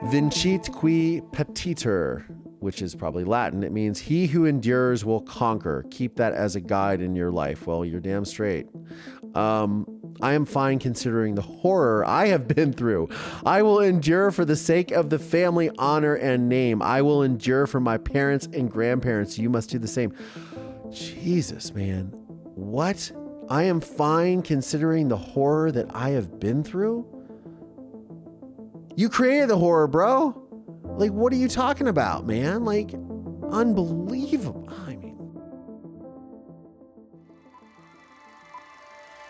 Vincit qui petiter, which is probably Latin. It means he who endures will conquer. Keep that as a guide in your life. Well, you're damn straight. I am fine considering the horror I have been through. I will endure for the sake of the family honor and name. I will endure for my parents and grandparents. You must do the same. Jesus, man. What? I am fine considering the horror that I have been through? You created the horror, bro. Like, what are you talking about, man? Like, unbelievable. I mean,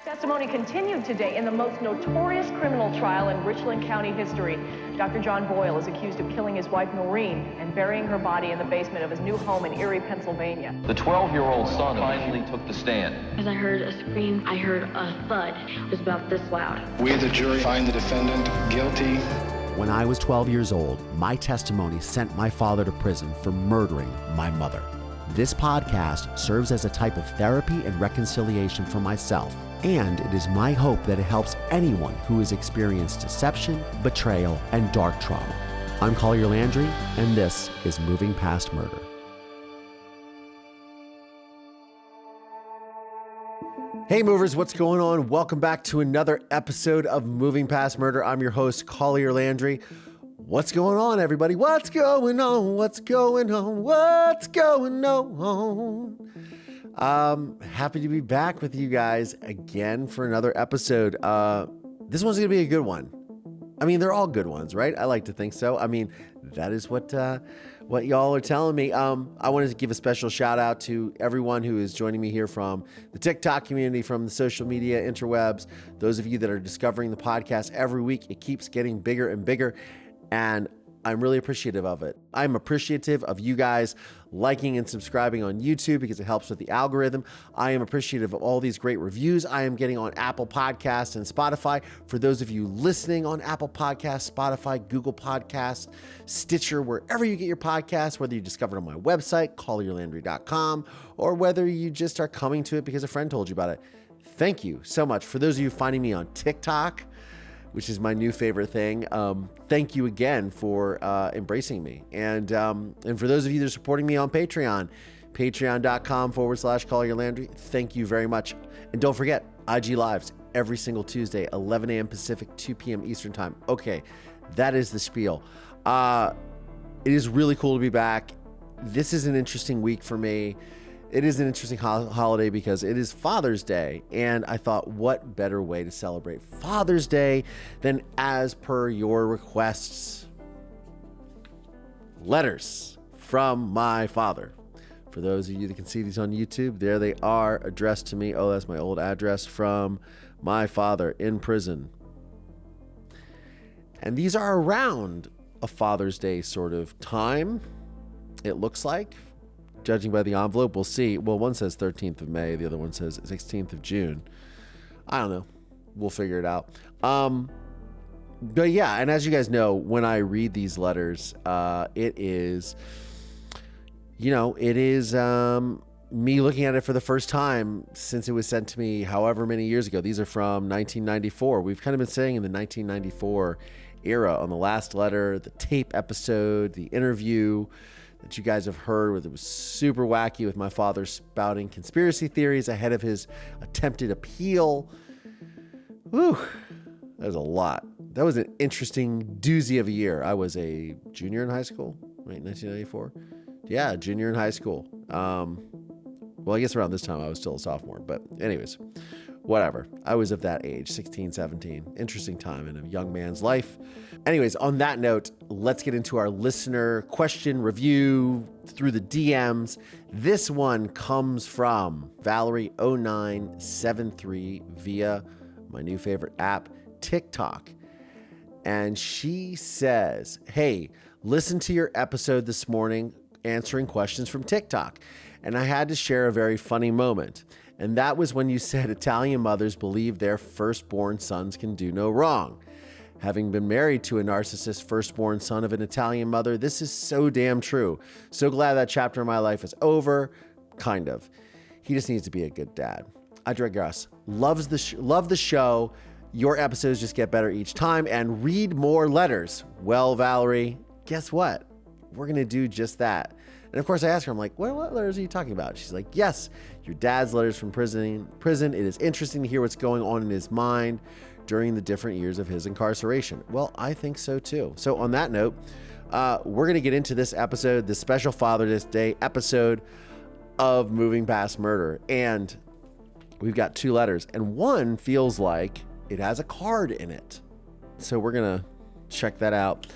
testimony continued today in the most notorious criminal trial in Richland County history. Dr. John Boyle is accused of killing his wife, Noreen, and burying her body in the basement of his new home in Erie, Pennsylvania. The 12-year-old son finally took the stand. As I heard a scream, I heard a thud. It was about this loud. We, the jury, find the defendant guilty. when I was 12 years old, my testimony sent my father to prison for murdering my mother. This podcast serves as a type of therapy and reconciliation for myself, and it is my hope that it helps anyone who has experienced deception, betrayal, and dark trauma. I'm Collier Landry, and this is Moving Past Murder. Hey movers, what's going on? Welcome back to another episode of Moving Past Murder. I'm your host, Collier Landry. What's going on, everybody? What's going on? What's going on? What's going on? Happy to be back with you guys again for another episode. This one's going to be a good one. I mean, they're all good ones, right? I like to think so. I mean, that is what y'all are telling me. I wanted to give a special shout out to everyone who is joining me here from the TikTok community, from the social media interwebs, those of you that are discovering the podcast every week. It keeps getting bigger and bigger, and I'm really appreciative of it. I'm appreciative of you guys liking and subscribing on YouTube because it helps with the algorithm. I am appreciative of all these great reviews I am getting on Apple Podcasts and Spotify. For those of you listening on Apple Podcasts, Spotify, Google Podcasts, Stitcher, wherever you get your podcasts, whether you discovered it on my website, collierlandry.com, or whether you just are coming to it because a friend told you about it. Thank you so much. For those of you finding me on TikTok, which is my new favorite thing. Thank you again for embracing me. And for those of you that are supporting me on Patreon, patreon.com/Collier Landry. Thank you very much. And don't forget, IG Lives every single Tuesday, 11 a.m. Pacific, 2 p.m. Eastern Time. Okay, that is the spiel. It is really cool to be back. This is an interesting week for me. It is an interesting holiday because it is Father's Day, and I thought, what better way to celebrate Father's Day than as per your requests, letters from my father. For those of you that can see these on YouTube, there they are, addressed to me. Oh, that's my old address from my father in prison. And these are around a Father's Day sort of time, it looks like. Judging by the envelope, we'll see. Well, one says 13th of May. The other one says 16th of June. I don't know. We'll figure it out. But yeah, and as you guys know, when I read these letters, it is me looking at it for the first time since it was sent to me however many years ago. These are from 1994. We've kind of been saying in the 1994 era on the last letter, the tape episode, the interview that you guys have heard, it was super wacky with my father spouting conspiracy theories ahead of his attempted appeal. Whew, that was a lot. That was an interesting doozy of a year. I was a junior in high school, right? 1994. Yeah, junior in high school. Well, I guess around this time I was still a sophomore, but anyways, whatever. I was of that age, 16, 17. Interesting time in a young man's life. Anyways, on that note, let's get into our listener question review through the DMs. This one comes from Valerie0973 via my new favorite app, TikTok. And she says, hey, listen to your episode this morning answering questions from TikTok. And I had to share a very funny moment. And that was when you said Italian mothers believe their firstborn sons can do no wrong. Having been married to a narcissist firstborn son of an Italian mother, this is so damn true. So glad that chapter of my life is over. Kind of. He just needs to be a good dad. I digress. Love the show. Your episodes just get better each time, and read more letters. Well, Valerie, guess what? We're going to do just that. And of course, I asked her, I'm like, what letters are you talking about? She's like, yes, your dad's letters from prison. It is interesting to hear what's going on in his mind during the different years of his incarceration. Well, I think so too. So on that note, we're going to get into this episode, the special Father's Day episode of Moving Past Murder. And we've got 2 letters, and one feels like it has a card in it. So we're going to check that out.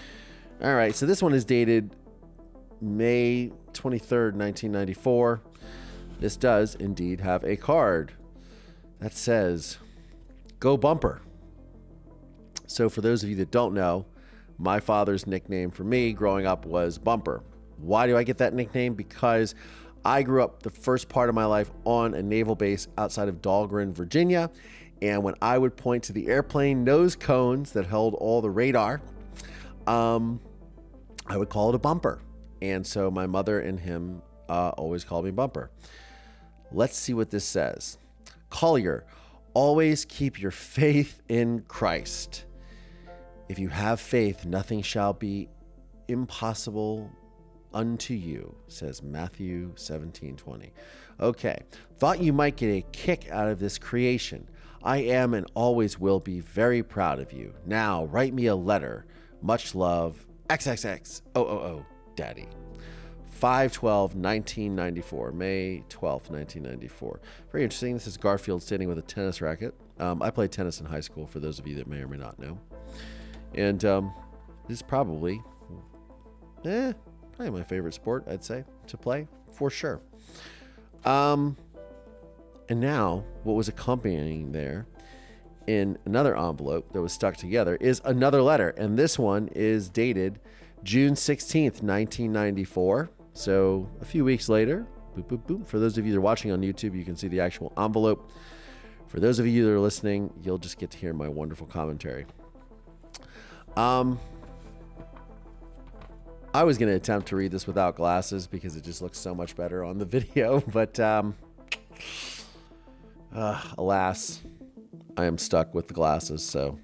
All right. So this one is dated May 23rd, 1994. This does indeed have a card that says, "Go Bumper." So for those of you that don't know, my father's nickname for me growing up was Bumper. Why do I get that nickname? Because I grew up the first part of my life on a naval base outside of Dahlgren, Virginia. And when I would point to the airplane nose cones that held all the radar, I would call it a bumper. And so my mother and him always called me Bumper. Let's see what this says. Collier, always keep your faith in Christ. If you have faith, nothing shall be impossible unto you, says Matthew 17:20. Okay, thought you might get a kick out of this creation. I am and always will be very proud of you. Now write me a letter. Much love, XXX. Daddy. 5/12/1994, May 12th, 1994. Very interesting. This is Garfield standing with a tennis racket. I played tennis in high school, for those of you that may or may not know. And this is probably my favorite sport, I'd say, to play, for sure. And now, what was accompanying there in another envelope that was stuck together is another letter. And this one is dated June 16th, 1994. So a few weeks later, boop, boop, boop. For those of you that are watching on YouTube, you can see the actual envelope. For those of you that are listening, you'll just get to hear my wonderful commentary. I was going to attempt to read this without glasses because it just looks so much better on the video, but alas, I am stuck with the glasses. So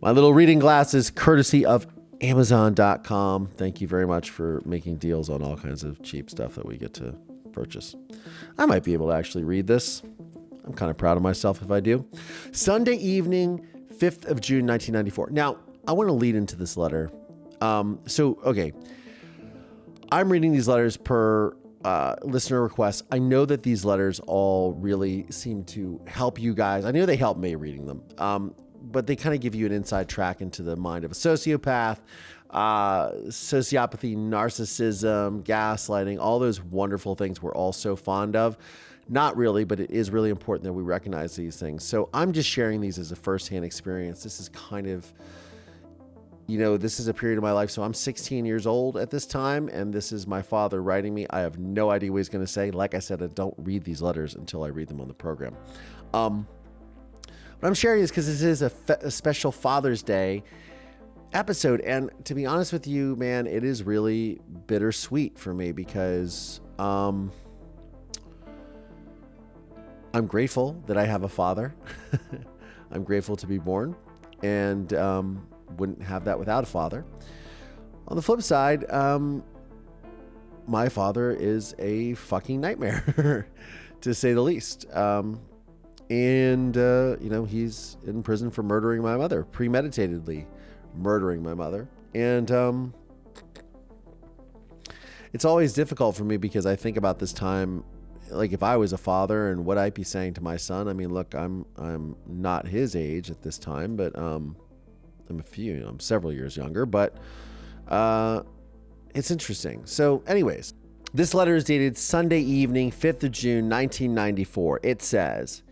my little reading glasses, courtesy of Amazon.com. Thank you very much for making deals on all kinds of cheap stuff that we get to purchase. I might be able to actually read this. I'm kind of proud of myself if I do. Sunday evening, 5th of June, 1994. Now, I want to lead into this letter. Okay. I'm reading these letters per listener request. I know that these letters all really seem to help you guys. I know they help me reading them. But they kind of give you an inside track into the mind of a sociopath, sociopathy, narcissism, gaslighting, all those wonderful things we're all so fond of. Not really, but it is really important that we recognize these things. So I'm just sharing these as a firsthand experience. This is kind of, this is a period of my life. So I'm 16 years old at this time, and this is my father writing me. I have no idea what he's going to say. Like I said, I don't read these letters until I read them on the program. But I'm sharing this because this is a special Father's Day episode. And to be honest with you, man, it is really bittersweet for me because I'm grateful that I have a father. I'm grateful to be born and wouldn't have that without a father. On the flip side, my father is a fucking nightmare, to say the least. And he's in prison for murdering my mother, premeditatedly murdering my mother. And it's always difficult for me because I think about this time, like if I was a father and what I'd be saying to my son. I mean, look, I'm not his age at this time, but I'm several years younger, but it's interesting. So anyways, this letter is dated Sunday evening, 5th of June, 1994. It says,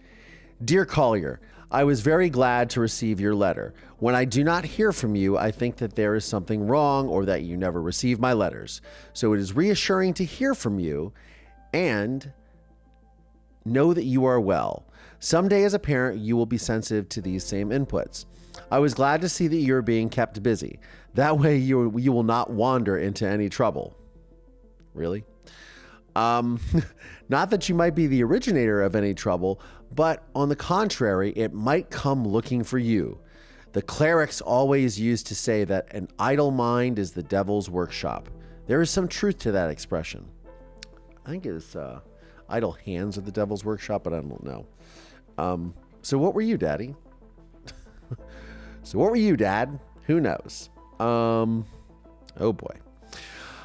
"Dear Collier, I was very glad to receive your letter. When I do not hear from you, I think that there is something wrong or that you never receive my letters. So it is reassuring to hear from you and know that you are well. Someday as a parent, you will be sensitive to these same inputs. I was glad to see that you are being kept busy. That way you will not wander into any trouble." Really? Not that you might be the originator of any trouble, but on the contrary, it might come looking for you. The clerics always used to say that an idle mind is the devil's workshop. There is some truth to that expression. I think it's idle hands are the devil's workshop, but I don't know. So what were you, Daddy? So what were you, Dad? Who knows? Oh boy.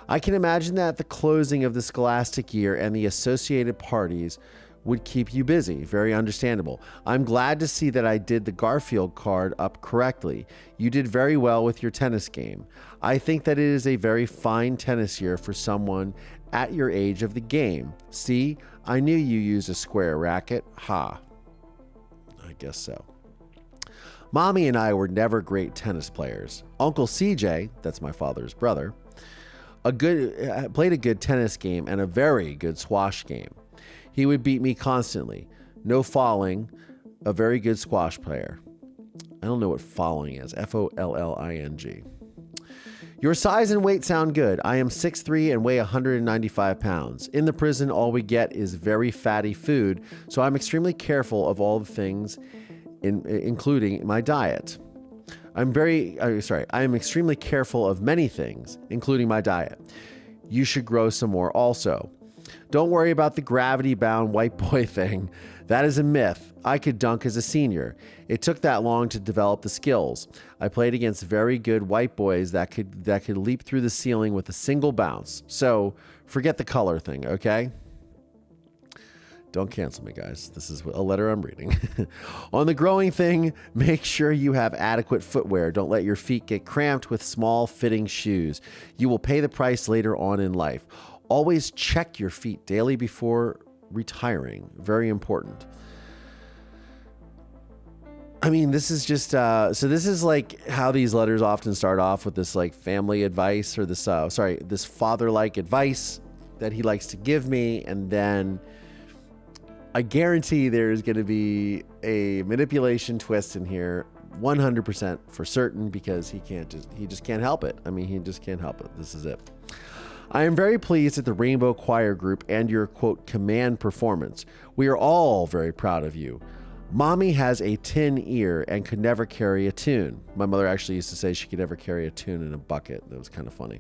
I can imagine that the closing of the scholastic year and the associated parties would keep you busy. Very understandable. I'm glad to see that I did the Garfield card up correctly. You did very well with your tennis game. I think that it is a very fine tennis year for someone at your age of the game. See, I knew you used a square racket. Ha. I guess so. Mommy and I were never great tennis players. Uncle CJ, that's my father's brother, played a good tennis game and a very good squash game. He would beat me constantly. No falling, a very good squash player. I don't know what falling is. Folling. Your size and weight sound good. I am 6'3" and weigh 195 pounds. In the prison, all we get is very fatty food, so I'm extremely careful of all the things, including my diet. I am extremely careful of many things, including my diet. You should grow some more also. Don't worry about the gravity-bound white boy thing. That is a myth. I could dunk as a senior. It took that long to develop the skills. I played against very good white boys that could leap through the ceiling with a single bounce. So forget the color thing, okay? Don't cancel me, guys. This is a letter I'm reading. On the growing thing, make sure you have adequate footwear. Don't let your feet get cramped with small fitting shoes. You will pay the price later on in life. Always check your feet daily before retiring. Very important. I mean, this is just, so this is like how these letters often start off with this like family advice or this father-like advice that he likes to give me. And then I guarantee there's going to be a manipulation twist in here 100% for certain because he just can't help it. I mean, he just can't help it. This is it. I am very pleased at the Rainbow Choir Group and your, quote, command performance. We are all very proud of you. Mommy has a tin ear and could never carry a tune. My mother actually used to say she could never carry a tune in a bucket. That was kind of funny.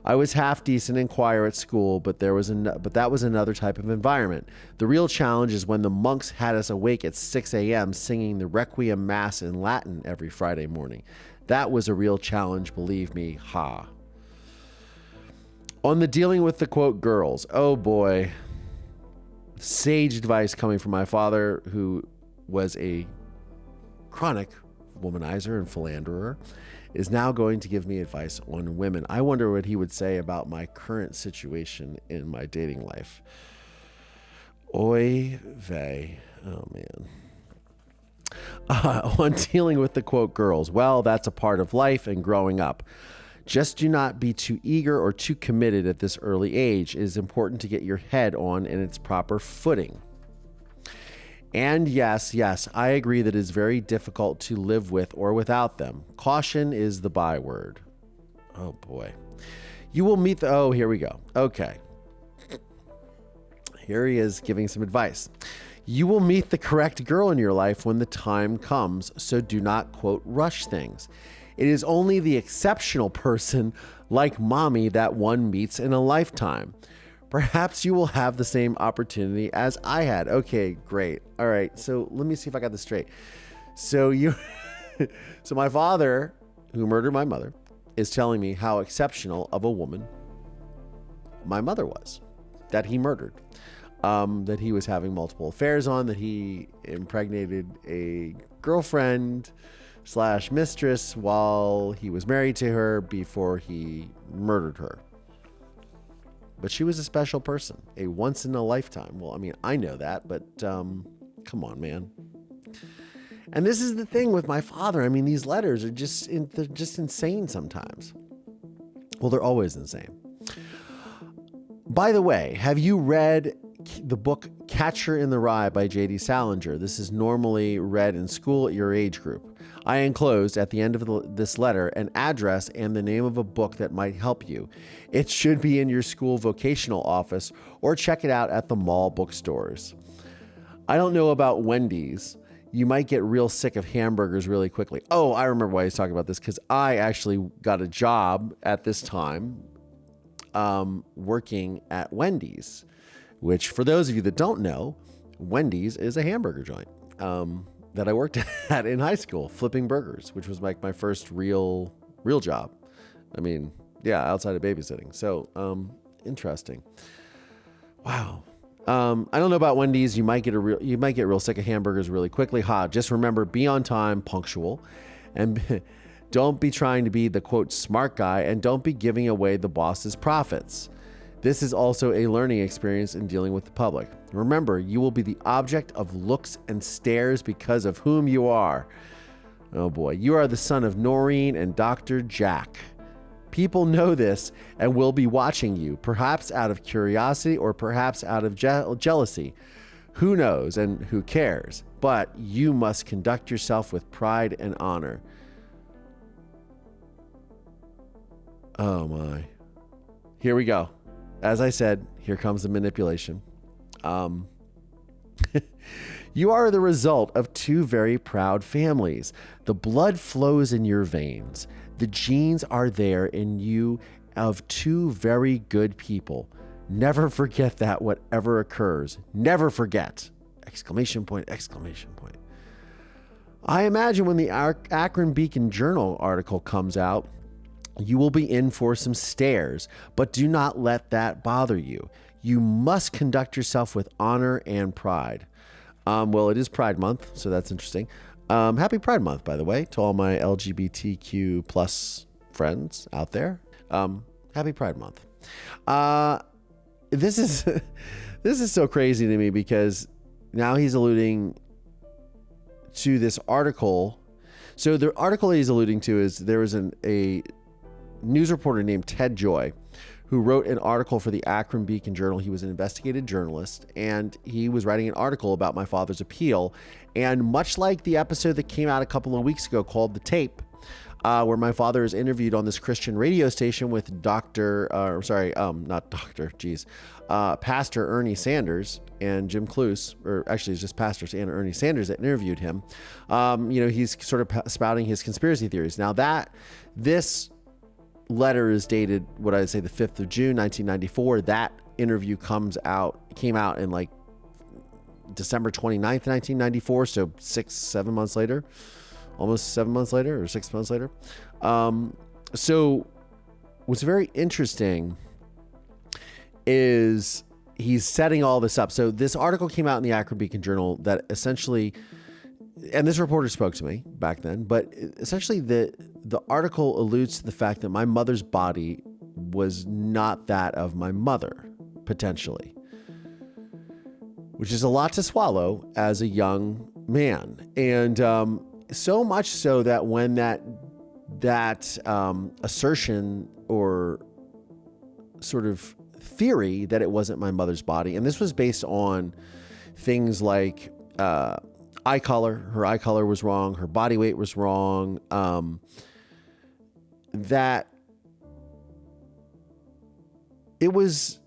I was half decent in choir at school, but that was another type of environment. The real challenge is when the monks had us awake at 6 a.m. singing the Requiem Mass in Latin every Friday morning. That was a real challenge, believe me. Ha. On the dealing with the, quote, girls. Oh boy. Sage advice coming from my father, who was a chronic womanizer and philanderer, is now going to give me advice on women. I wonder what he would say about my current situation in my dating life. Oy vey. Oh, man. On dealing with the, quote, girls. Well, that's a part of life and growing up. Just do not be too eager or too committed at this early age. It is important to get your head on in its proper footing. And yes, I agree that it is very difficult to live with or without them. Caution is the byword. Oh boy. You will meet here we go. Okay. Here he is giving some advice. You will meet the correct girl in your life when the time comes, so do not, quote, rush things. It is only the exceptional person like mommy that one meets in a lifetime. Perhaps you will have the same opportunity as I had. Okay, great. All right, so let me see if I got this straight. So my father, who murdered my mother, is telling me how exceptional of a woman my mother was, that he murdered, that he was having multiple affairs on, that he impregnated a girlfriend / mistress while he was married to her before he murdered her. But she was a special person, a once in a lifetime. Well, I mean, I know that, but come on, man. And this is the thing with my father. I mean, these letters are they're just insane sometimes. Well, they're always insane. By the way, have you read the book Catcher in the Rye by J.D. Salinger? This is normally read in school at your age group. I enclosed at the end of this letter an address and the name of a book that might help you. It should be in your school vocational office or check it out at the mall bookstores. I don't know about Wendy's. You might get real sick of hamburgers really quickly. Oh, I remember why he's talking about this, because I actually got a job at this time working at Wendy's, which for those of you that don't know, Wendy's is a hamburger joint that I worked at in high school, flipping burgers, which was like my first real job. I mean, yeah, outside of babysitting. So interesting. Wow. I don't know about Wendy's. You might get real sick of hamburgers really quickly. Just remember, be on time, punctual, and don't be trying to be the quote smart guy, and don't be giving away the boss's profits. This is also a learning experience in dealing with the public. Remember, you will be the object of looks and stares because of whom you are. Oh boy, you are the son of Noreen and Dr. Jack. People know this and will be watching you, perhaps out of curiosity or perhaps out of jealousy. Who knows and who cares? But you must conduct yourself with pride and honor. Oh my. Here we go. As I said, here comes the manipulation. You are the result of two very proud families. The blood flows in your veins. The genes are there in you of two very good people. Never forget that, whatever occurs. Never forget! Exclamation point, exclamation point. I imagine when the Akron Beacon Journal article comes out, you will be in for some stares, but do not let that bother you. You must conduct yourself with honor and pride. Well, it is Pride Month, so that's interesting. Happy Pride Month, by the way, to all my LGBTQ plus friends out there. Happy Pride Month. This is so crazy to me, because now he's alluding to this article. So the article he's alluding to is there was a news reporter named Ted Joy who wrote an article for the Akron Beacon Journal. He was an investigative journalist, and he was writing an article about my father's appeal. And much like the episode that came out a couple of weeks ago called The Tape, where my father is interviewed on this Christian radio station with Pastor Ernie Sanders and Jim Cluse, or actually it's just Pastor Ernie Sanders that interviewed him. He's sort of spouting his conspiracy theories. Now this letter is dated, what I'd say, the 5th of June, 1994. That interview came out in like December 29th, 1994. So 7 months later, almost 7 months later, or 6 months later. So what's very interesting is he's setting all this up. So this article came out in the Akron Beacon Journal that essentially, and this reporter spoke to me back then, but essentially the article alludes to the fact that my mother's body was not that of my mother, potentially, which is a lot to swallow as a young man. And so much so that when that assertion or sort of theory that it wasn't my mother's body, and this was based on things like eye color. Her eye color was wrong. Her body weight was wrong. That it was,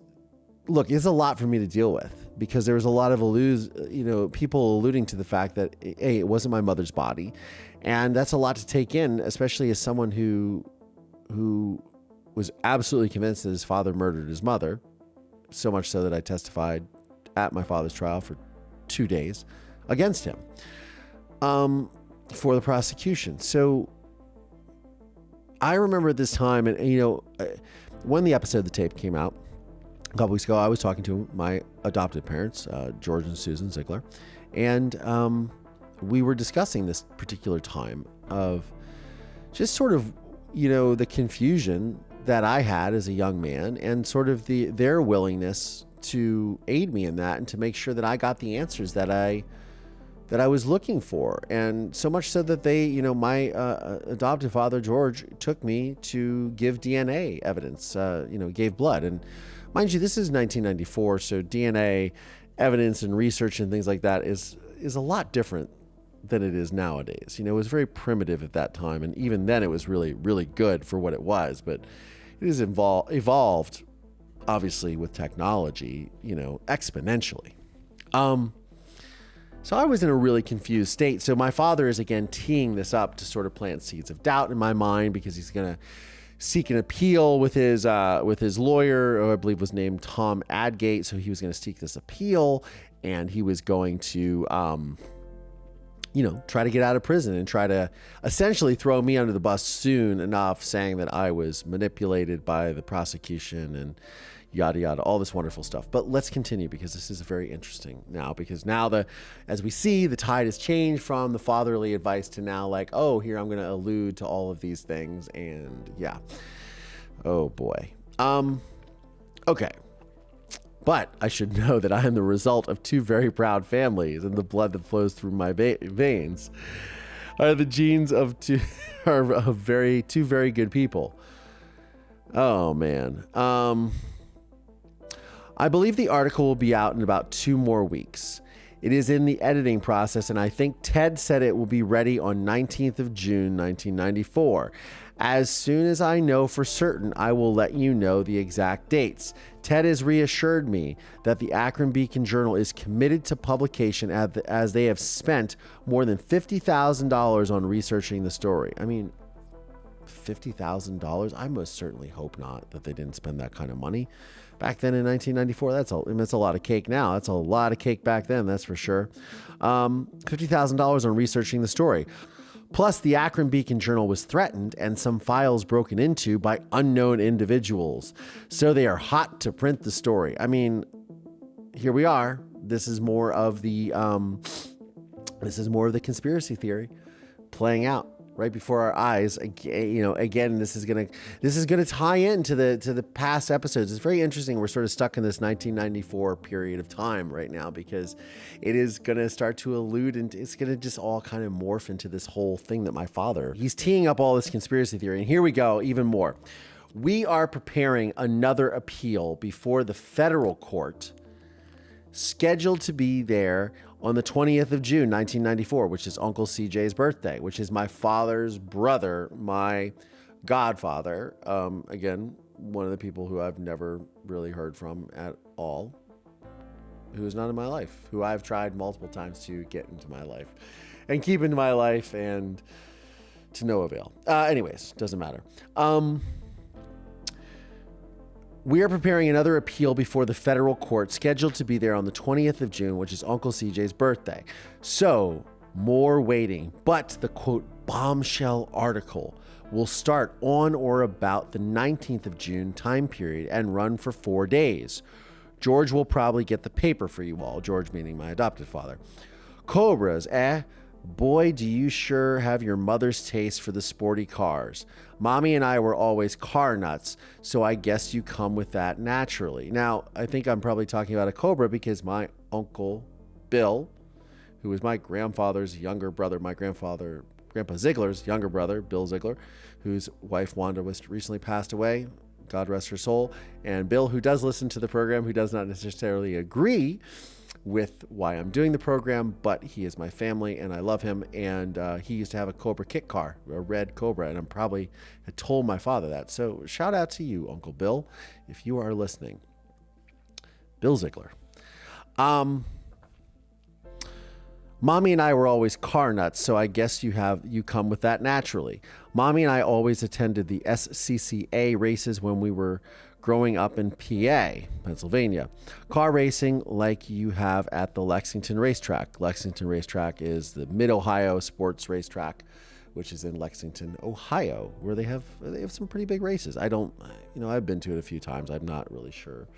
look, it's a lot for me to deal with, because there was a lot of people alluding to the fact that, hey, it wasn't my mother's body. And that's a lot to take in, especially as someone who was absolutely convinced that his father murdered his mother. So much so that I testified at my father's trial for 2 days against him for the prosecution. So I remember at this time, and when the episode of The Tape came out a couple weeks ago, I was talking to my adopted parents, George and Susan Ziegler, and we were discussing this particular time of just sort of, the confusion that I had as a young man, and sort of their willingness to aid me in that and to make sure that I got the answers that I was looking for. And so much so that they, my adoptive father, George, took me to give DNA evidence, gave blood. And mind you, this is 1994, so DNA evidence and research and things like that is a lot different than it is nowadays. It was very primitive at that time, and even then it was really, really good for what it was, but it has evolved, obviously, with technology, exponentially. So I was in a really confused state. So my father is, again, teeing this up to sort of plant seeds of doubt in my mind, because he's going to seek an appeal with his lawyer, who I believe was named Tom Adgate. So he was going to seek this appeal, and he was going to, try to get out of prison and try to essentially throw me under the bus soon enough, saying that I was manipulated by the prosecution and yada, yada, all this wonderful stuff. But let's continue, because this is very interesting now, because now as we see, the tide has changed from the fatherly advice to now like, oh, here I'm going to allude to all of these things. And yeah, oh boy. Okay. But I should know that I am the result of two very proud families, and the blood that flows through my veins are the genes of two very good people. Oh man. I believe the article will be out in about 2 more weeks. It is in the editing process, and I think Ted said it will be ready on 19th of June, 1994. As soon as I know for certain, I will let you know the exact dates. Ted has reassured me that the Akron Beacon Journal is committed to publication as they have spent more than $50,000 on researching the story. I mean, $50,000? I most certainly hope not that they didn't spend that kind of money. Back then in 1994, that's a lot of cake now. That's a lot of cake back then, that's for sure. $50,000 on researching the story. Plus, the Akron Beacon Journal was threatened and some files broken into by unknown individuals. So they are hot to print the story. I mean, here we are. This is more of the conspiracy theory playing out right before our eyes. Again, this is gonna tie into the past episodes. It's very interesting. We're sort of stuck in this 1994 period of time right now, because it is gonna start to allude, and it's gonna just all kind of morph into this whole thing that my father, he's teeing up all this conspiracy theory. And here we go, even more. We are preparing another appeal before the federal court, scheduled to be there on the 20th of June, 1994, which is Uncle CJ's birthday, which is my father's brother, my godfather. Again, one of the people who I've never really heard from at all, who is not in my life, who I've tried multiple times to get into my life and keep into my life, and to no avail. Anyways, doesn't matter. We are preparing another appeal before the federal court, scheduled to be there on the 20th of June, which is Uncle CJ's birthday. So, more waiting. But the, quote, bombshell article will start on or about the 19th of June time period and run for 4 days. George will probably get the paper for you all. George meaning my adopted father. Cobras, eh? Boy, do you sure have your mother's taste for the sporty cars. Mommy and I were always car nuts, so I guess you come with that naturally. Now, I think I'm probably talking about a Cobra because my uncle Bill, who was my grandfather's younger brother, Grandpa Ziegler's younger brother, Bill Ziegler, whose wife Wanda was recently passed away, God rest her soul, and Bill, who does listen to the program, who does not necessarily agree with why I'm doing the program, but he is my family and I love him. And he used to have a Cobra kit car, a red Cobra, and I'm probably had told my father that. So shout out to you, Uncle Bill, if you are listening. Bill Ziegler. Mommy and I were always car nuts, so I guess you come with that naturally. Mommy and I always attended the SCCA races when we were growing up in PA, Pennsylvania. Car racing like you have at the Lexington racetrack. Lexington racetrack is the Mid-Ohio sports racetrack, which is in Lexington, Ohio, where they have some pretty big races. I've been to it a few times. I'm not really sure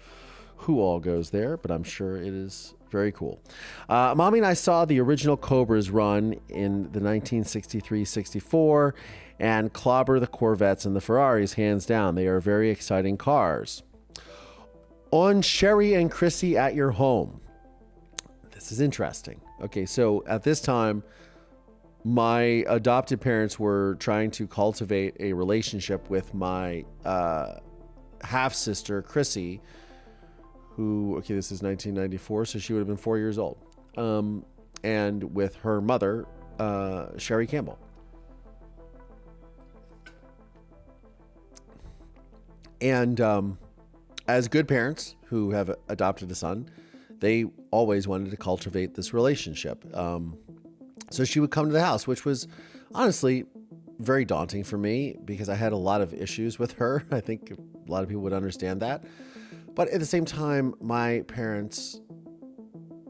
who all goes there, but I'm sure it is very cool. Mommy and I saw the original Cobras run in the 1963-64 and clobber the Corvettes and the Ferraris hands down. They are very exciting cars. On Sherry and Chrissy at your home. This is interesting. Okay, so at this time, my adopted parents were trying to cultivate a relationship with my half-sister, Chrissy, who, okay, this is 1994, so she would have been 4 years old. And with her mother, Sherry Campbell. And as good parents who have adopted a son, they always wanted to cultivate this relationship. So she would come to the house, which was honestly very daunting for me because I had a lot of issues with her. I think a lot of people would understand that. But at the same time, my parents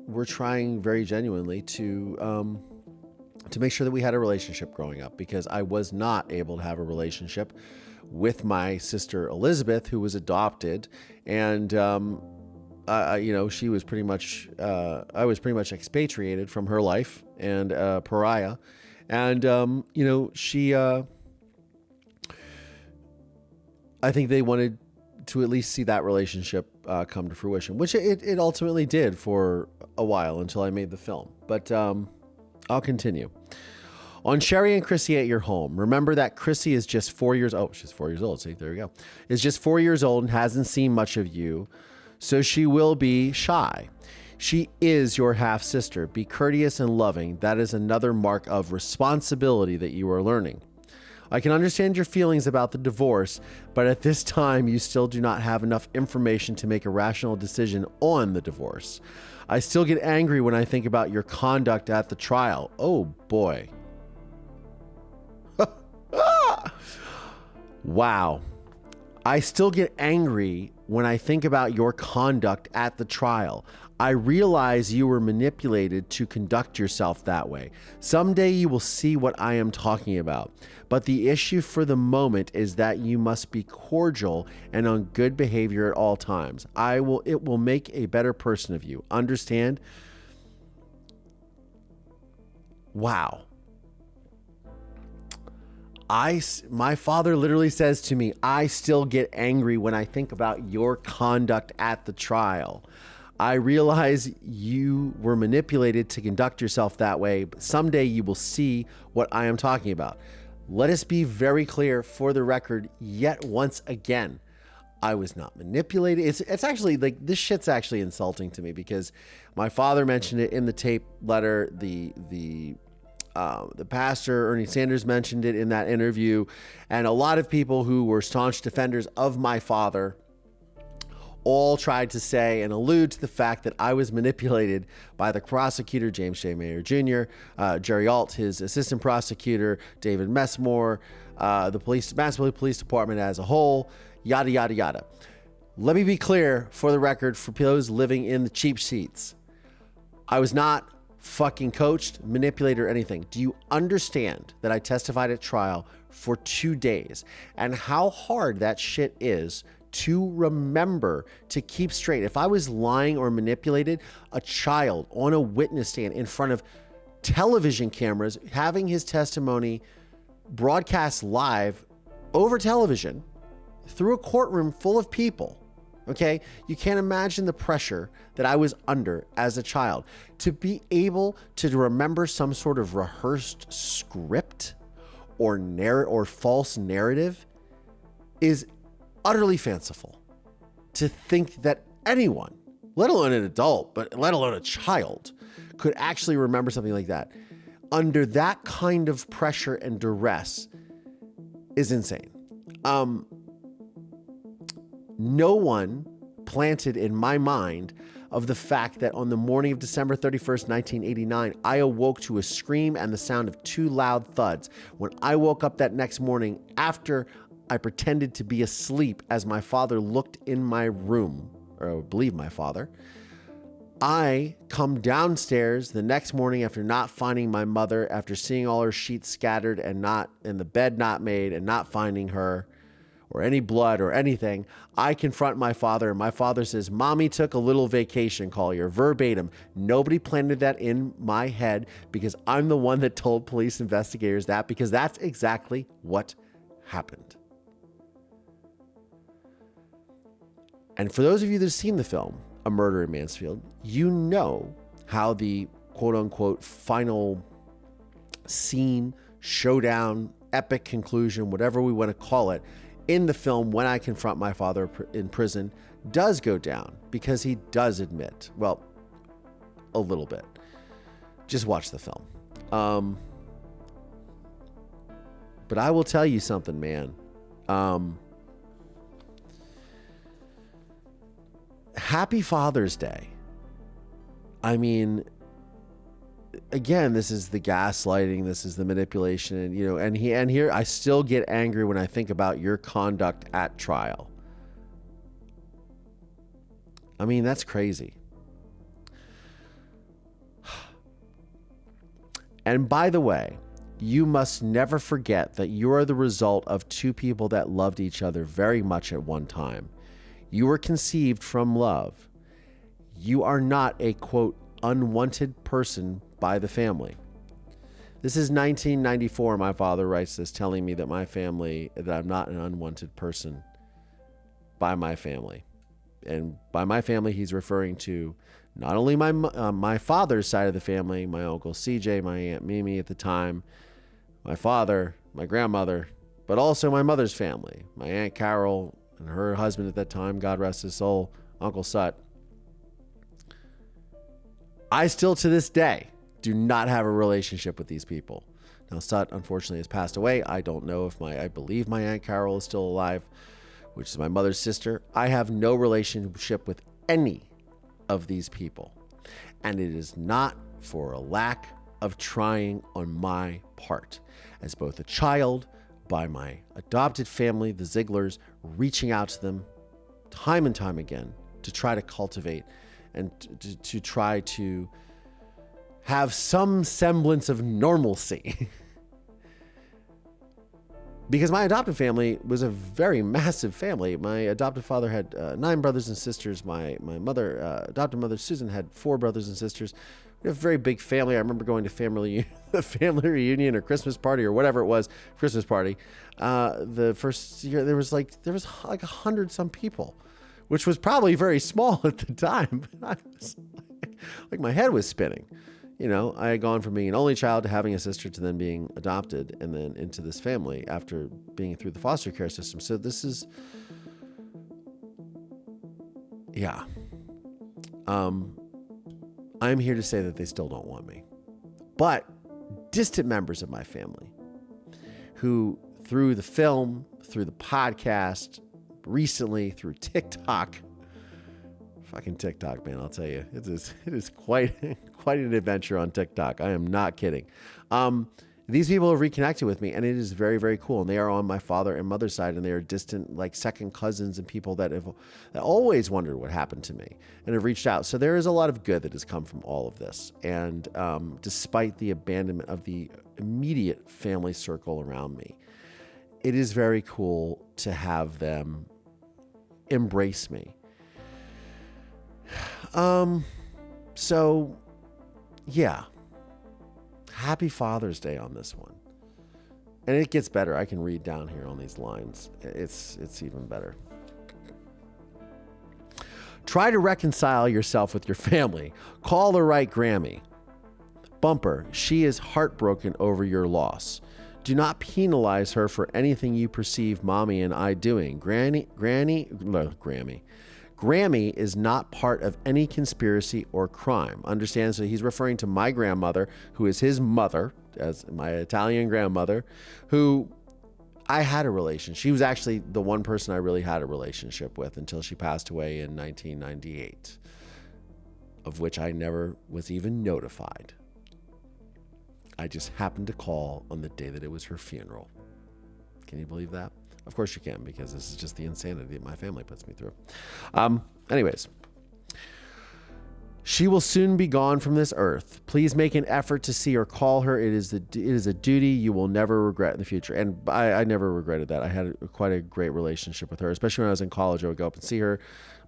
were trying very genuinely to make sure that we had a relationship growing up, because I was not able to have a relationship with my sister Elizabeth, who was adopted, and she was pretty much I was pretty much expatriated from her life and pariah, and she I think they wanted to at least see that relationship come to fruition, which it ultimately did for a while until I made the film. But I'll continue. On Sherry and Chrissy at your home, remember that Chrissy is just 4 years old. She's 4 years old. See, there you go. Is just 4 years old and hasn't seen much of you, so she will be shy. She is your half sister. Be courteous and loving. That is another mark of responsibility that you are learning. I can understand your feelings about the divorce, but at this time, you still do not have enough information to make a rational decision on the divorce. I still get angry when I think about your conduct at the trial. Oh boy. Wow. I still get angry when I think about your conduct at the trial. I realize you were manipulated to conduct yourself that way. Someday you will see what I am talking about. But the issue for the moment is that you must be cordial and on good behavior at all times. It will make a better person of you. Understand? Wow. My father literally says to me, I still get angry when I think about your conduct at the trial. I realize you were manipulated to conduct yourself that way, but someday you will see what I am talking about. Let us be very clear for the record yet once again. I was not manipulated. It's actually like, this shit's actually insulting to me because my father mentioned it in the tape letter. The pastor, Ernie Sanders, mentioned it in that interview. And a lot of people who were staunch defenders of my father all tried to say and allude to the fact that I was manipulated by the prosecutor, James J. Mayer Jr., Jerry Alt, his assistant prosecutor, David Messmore, the Massachusetts Police Department as a whole, yada, yada, yada. Let me be clear for the record for those living in the cheap seats. I was not fucking coached, manipulated, or anything. Do you understand that I testified at trial for 2 days and how hard that shit is to remember, to keep straight? If I was lying or manipulated, a child on a witness stand in front of television cameras, having his testimony broadcast live over television through a courtroom full of people, okay? You can't imagine the pressure that I was under as a child. To be able to remember some sort of rehearsed script or false narrative is utterly fanciful. To think that anyone, let alone an adult, but let alone a child, could actually remember something like that under that kind of pressure and duress is insane. No one planted in my mind of the fact that on the morning of December 31st, 1989, I awoke to a scream and the sound of 2 loud thuds. When I woke up that next morning after I pretended to be asleep as my father looked in my room, or I believe my father, I come downstairs the next morning after not finding my mother, after seeing all her sheets scattered and the bed not made and not finding her or any blood or anything. I confront my father and my father says, "Mommy took a little vacation, Collier," verbatim. Nobody planted that in my head because I'm the one that told police investigators that, because that's exactly what happened. And for those of you that have seen the film, A Murder in Mansfield, you know how the quote-unquote final scene, showdown, epic conclusion, whatever we want to call it, in the film When I Confront My Father in Prison does go down, because he does admit, well, a little bit. Just watch the film. But I will tell you something, man. Happy Father's Day. I mean, again, this is the gaslighting, this is the manipulation, and and here I still get angry when I think about your conduct at trial. I mean, that's crazy. And by the way, you must never forget that you are the result of two people that loved each other very much at one time. You were conceived from love. You are not a, quote, unwanted person by the family. This is 1994. My father writes this, telling me that that I'm not an unwanted person by my family. And by my family, he's referring to not only my father's side of the family, my uncle CJ, my aunt Mimi at the time, my father, my grandmother, but also my mother's family, my aunt Carol and her husband at that time, God rest his soul, Uncle Sut. I still, to this day, do not have a relationship with these people. Now, Sut, unfortunately, has passed away. I don't know if I believe my Aunt Carol is still alive, which is my mother's sister. I have no relationship with any of these people. And it is not for a lack of trying on my part. As both a child, by my adopted family, the Zieglers, reaching out to them time and time again to try to cultivate and to try to have some semblance of normalcy. Because my adopted family was a very massive family. My adopted father had 9 brothers and sisters. My adopted mother, Susan, had 4 brothers and sisters. We have a very big family. I remember going to family reunion or Christmas party or whatever it was, Christmas party. The first year there was like 100 some people, which was probably very small at the time. I was like my head was spinning. I had gone from being an only child to having a sister to then being adopted and then into this family after being through the foster care system. So this is, yeah. I'm here to say that they still don't want me. But distant members of my family who, through the film, through the podcast, recently through TikTok, fucking TikTok, man, I'll tell you, it is quite an adventure on TikTok. I am not kidding. These people have reconnected with me, and it is very, very cool. And they are on my father and mother's side, and they are distant, like second cousins and people that always wondered what happened to me and have reached out. So there is a lot of good that has come from all of this. And despite the abandonment of the immediate family circle around me, it is very cool to have them embrace me. So, yeah. Happy Father's Day on this one. And it gets better. I can read down here on these lines. It's even better. Try to reconcile yourself with your family. Call the right Grammy. Bumper, she is heartbroken over your loss. Do not penalize her for anything you perceive Mommy and I doing. Grammy is not part of any conspiracy or crime. Understand? So he's referring to my grandmother, who is his mother, as my Italian grandmother, who I had a relationship. She was actually the one person I really had a relationship with until she passed away in 1998, of which I never was even notified. I just happened to call on the day that it was her funeral. Can you believe that? Of course you can, because this is just the insanity that my family puts me through. Anyways, she will soon be gone from this earth. Please make an effort to see or call her. It is a duty you will never regret in the future. And I never regretted that. I had quite a great relationship with her, especially when I was in college. I would go up and see her.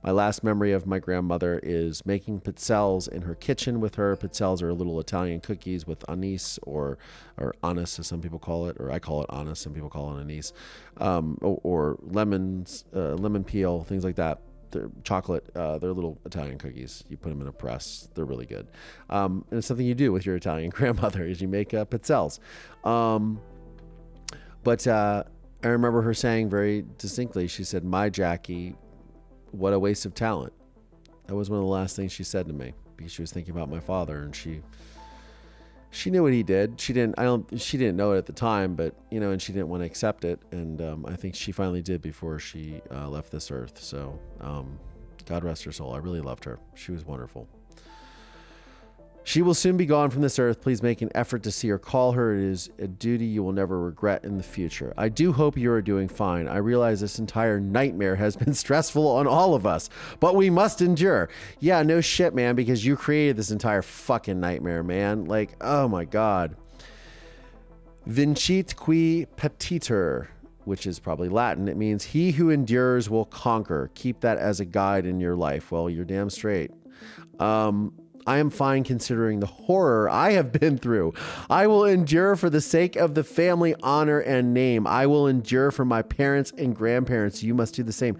My last memory of my grandmother is making pizzelles in her kitchen with her. Pizzelles are little Italian cookies with anise or anise, as some people call it, or I call it anise. Some people call it anise, or lemons, lemon peel, things like that. They're chocolate. They're little Italian cookies. You put them in a press. They're really good. And it's something you do with your Italian grandmother is you make pizzelles. But I remember her saying very distinctly, she said, "My Jackie, what a waste of talent." That was one of the last things she said to me, because she was thinking about my father, and she She knew what he did. She didn't know it at the time, but, and she didn't want to accept it. And I think she finally did before she left this earth. So God rest her soul. I really loved her. She was wonderful. She will soon be gone from this earth. Please make an effort to see her. Call her. It is a duty you will never regret in the future. I do hope you are doing fine. I realize this entire nightmare has been stressful on all of us, but we must endure. Yeah, no shit, man, because you created this entire fucking nightmare, man. Like, oh my God. Vincit qui petiter, which is probably Latin. It means he who endures will conquer. Keep that as a guide in your life. Well, you're damn straight. I am fine considering the horror I have been through. I will endure for the sake of the family honor and name. I will endure for my parents and grandparents. You must do the same.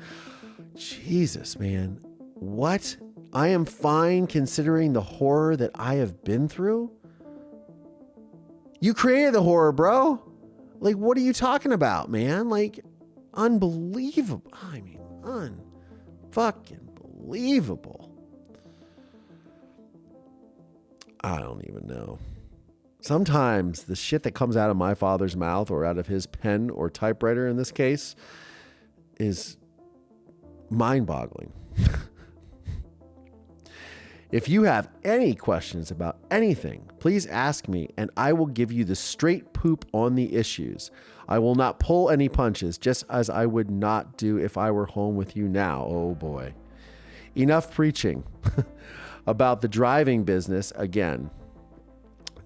Jesus, man. What? I am fine considering the horror that I have been through? You created the horror, bro. Like, what are you talking about, man? Like, unbelievable. I mean, unfucking believable. I don't even know. Sometimes the shit that comes out of my father's mouth or out of his pen or typewriter in this case is mind-boggling. If you have any questions about anything, please ask me and I will give you the straight poop on the issues. I will not pull any punches, just as I would not do if I were home with you now. Oh boy. Enough preaching. About the driving business again.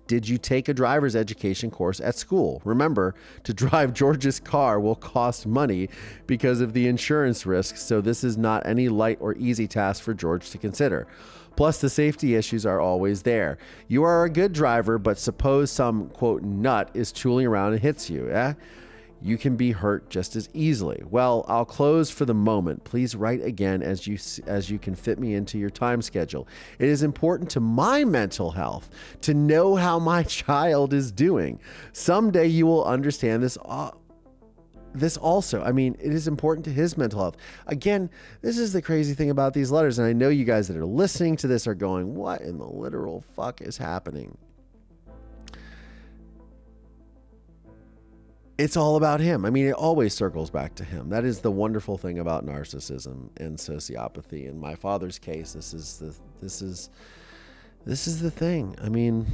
Did you take a driver's education course at school? Remember, to drive George's car will cost money because of the insurance risks, so this is not any light or easy task for George to consider. Plus, the safety issues are always there. You are a good driver, but suppose some, quote, nut is tooling around and hits you, You can be hurt just as easily. Well, I'll close for the moment. Please write again as you can fit me into your time schedule. It is important to my mental health to know how my child is doing. Someday you will understand this also. I mean, it is important to his mental health. Again, this is the crazy thing about these letters. And I know you guys that are listening to this are going, what in the literal fuck is happening? It's all about him. I mean, it always circles back to him. That is the wonderful thing about narcissism and sociopathy. In my father's case, this is the thing. I mean,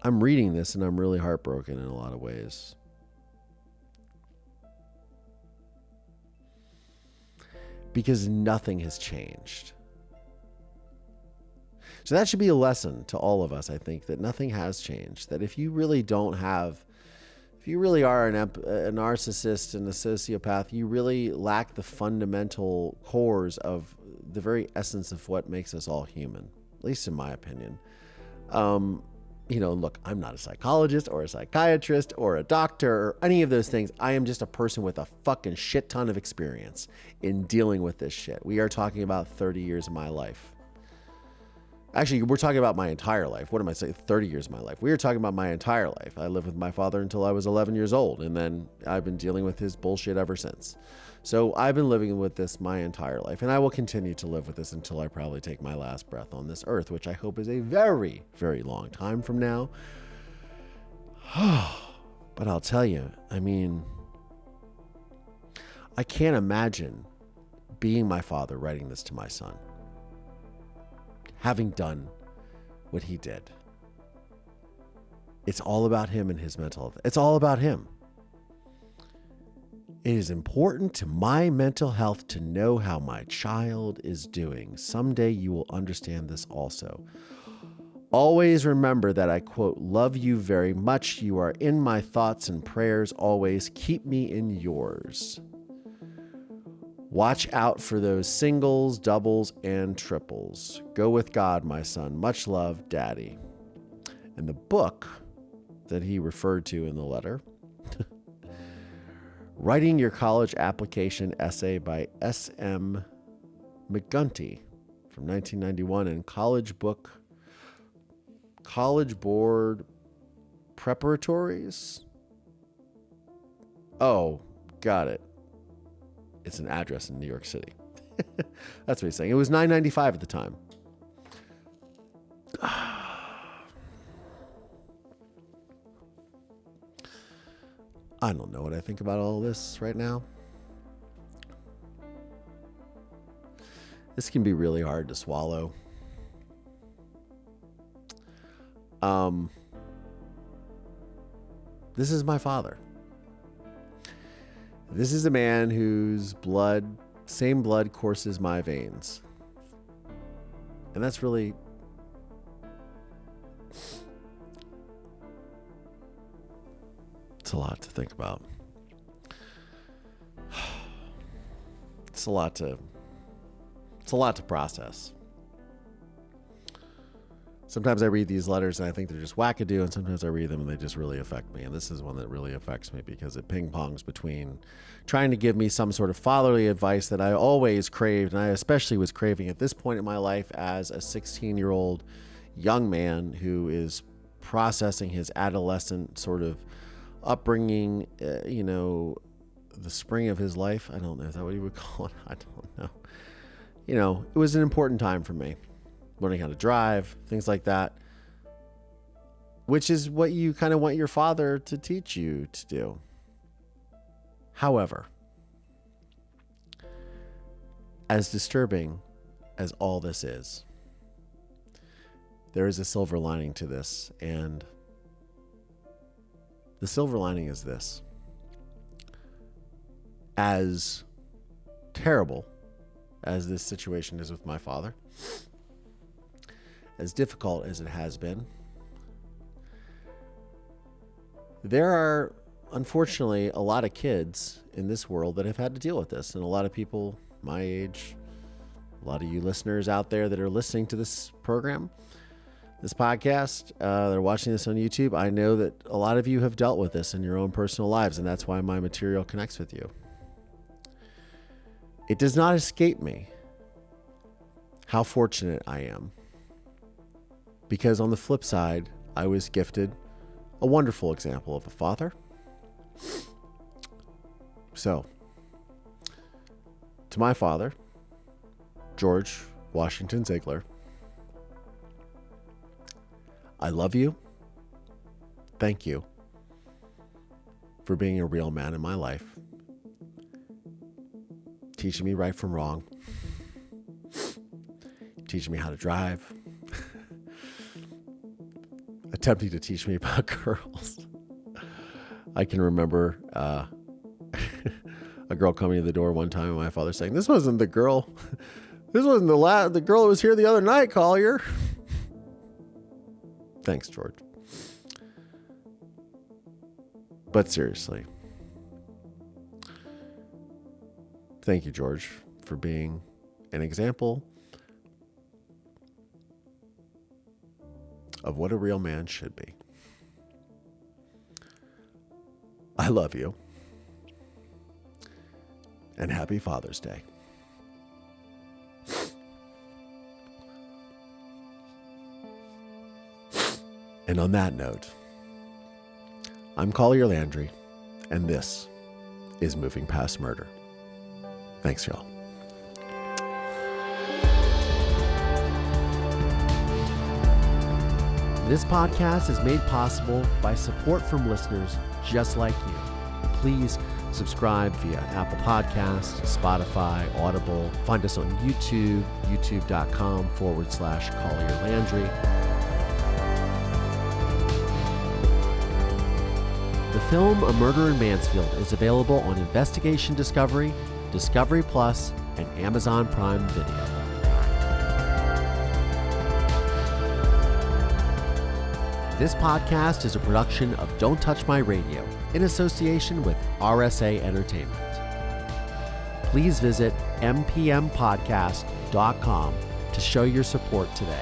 I'm reading this and I'm really heartbroken in a lot of ways. Because nothing has changed. So that should be a lesson to all of us, I think, that nothing has changed. That if you really are a narcissist and a sociopath, you really lack the fundamental cores of the very essence of what makes us all human, at least in my opinion. Look, I'm not a psychologist or a psychiatrist or a doctor or any of those things. I am just a person with a fucking shit ton of experience in dealing with this shit. We are talking about 30 years of my life. Actually, we're talking about my entire life. What am I saying? 30 years of my life. We are talking about my entire life. I lived with my father until I was 11 years old, and then I've been dealing with his bullshit ever since. So I've been living with this my entire life, and I will continue to live with this until I probably take my last breath on this earth, which I hope is a very, very long time from now. But I'll tell you, I mean, I can't imagine being my father writing this to my son. Having done what he did. It's all about him and his mental health. It's all about him. It is important to my mental health to know how my child is doing. Someday you will understand this also. Always remember that I, quote, love you very much. You are in my thoughts and prayers always. Keep me in yours. Watch out for those singles, doubles, and triples. Go with God, my son. Much love, Daddy. And the book that he referred to in the letter, Writing Your College Application Essay by S.M. McGunty from 1991, and College Board Preparatories. Oh, got it. It's an address in New York City. That's what he's saying. It was $9.95 at the time. I don't know what I think about all this right now. This can be really hard to swallow. This is my father. This is a man whose same blood courses my veins. And that's really... It's a lot to think about. It's a lot to process. Sometimes I read these letters and I think they're just wackadoo, and sometimes I read them and they just really affect me. And this is one that really affects me because it ping-pongs between trying to give me some sort of fatherly advice that I always craved, and I especially was craving at this point in my life as a 16-year-old young man who is processing his adolescent sort of upbringing, the spring of his life. I don't know. Is that what you would call it? I don't know. It was an important time for me. Learning how to drive, things like that, which is what you kind of want your father to teach you to do. However, as disturbing as all this is, there is a silver lining to this, and the silver lining is this. As terrible as this situation is with my father, as difficult as it has been, there are, unfortunately, a lot of kids in this world that have had to deal with this. And a lot of people my age, a lot of you listeners out there that are listening to this program, this podcast, that are watching this on YouTube, I know that a lot of you have dealt with this in your own personal lives, and that's why my material connects with you. It does not escape me how fortunate I am. Because on the flip side, I was gifted a wonderful example of a father. So, to my father, George Washington Ziegler, I love you. Thank you for being a real man in my life. Teaching me right from wrong. Teaching me how to drive. Attempting to teach me about girls. I can remember a girl coming to the door one time and my father saying, "This wasn't the girl. This wasn't the girl that was here the other night, Collier." Thanks, George. But seriously, thank you, George, for being an example of what a real man should be. I love you. And happy Father's Day. And on that note, I'm Collier Landry, and this is Moving Past Murder. Thanks, y'all. This podcast is made possible by support from listeners just like you. Please subscribe via Apple Podcasts, Spotify, Audible. Find us on YouTube, youtube.com/Collier Landry. The film A Murder in Mansfield is available on Investigation Discovery, Discovery Plus, and Amazon Prime Video. This podcast is a production of Don't Touch My Radio in association with RSA Entertainment. Please visit mpmpodcast.com to show your support today.